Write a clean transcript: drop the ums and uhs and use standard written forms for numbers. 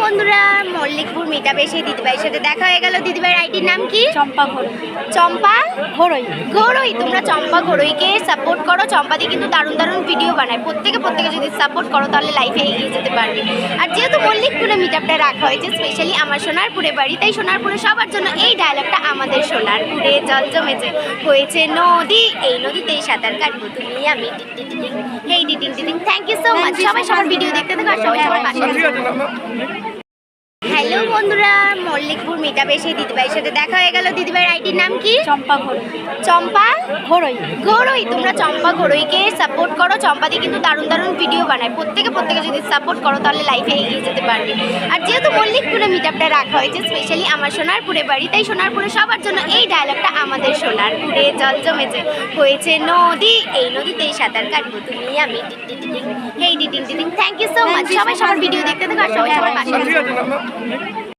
বন্ধুরা, মল্লিকপুর মিটআপে এসে দিদিভাইয়ের সাথে দেখা হয়ে গেল। দিদিভাইয়ের আইডির নাম কি? চম্পা ঘোড়ই। চম্পা ঘোড়ই। ঘোড়ই। তোমরা চম্পা ঘোড়ইকে সাপোর্ট করো। চম্পাদি কিন্তু দারুণ দারুণ ভিডিও বানায়। প্রত্যেকে যদি সাপোর্ট করো তাহলে লাইফে এগিয়ে যেতে পারবে। আর যেহেতু মল্লিকপুরে মিটআপটা রাখা হয়েছে স্পেশালি আমার সোনারপুরে বাড়ি, তাই সোনারপুরে সবার জন্য এই ডায়লগটা আমাদের সোনারপুরে জল জমেছে, হয়েছে নদী, এই নদীতেই সাঁতার কাটবো তুমি আমি টিটিং হেই টিটিং টিটিং। Thank you so much. সবাই সবার ভিডিও দেখতে থাকো আর সবাই সবার পাশে থাকো। হ্যালো বন্ধুরা, মল্লিকপুর মিটআপে এসে দিদিভাইয়ের সাথে দেখা হয়ে গেল। দিদিভাইয়ের আইডির নাম কি? চম্পা ঘোড়ই। চম্পা ঘোড়ই। ঘোড়ই। তোমরা চম্পা ঘোড়ইকে সাপোর্ট করো। চম্পাদি কিন্তু দারুণ দারুণ ভিডিও বানায়। প্রত্যেকে যদি সাপোর্ট করো তাহলে লাইফে এগিয়ে যেতে পারবে। আর যেহেতু মল্লিকপুরে মিটআপটা রাখা হয়েছে স্পেশালি আমার সোনারপুরে বাড়ি, তাই সোনারপুরে সবার জন্য এই ডায়লগটা আমাদের সোনারপুরে জল জমেছে, হয়েছে নদী, এই নদীতেই সাঁতার কাটবো তুমি আমি টিটিং হেই টিটিং টিটিং। Thank you so much. সবাই সবার ভিডিও দেখতে থাকো আর সবাই সবার পাশে থাকো।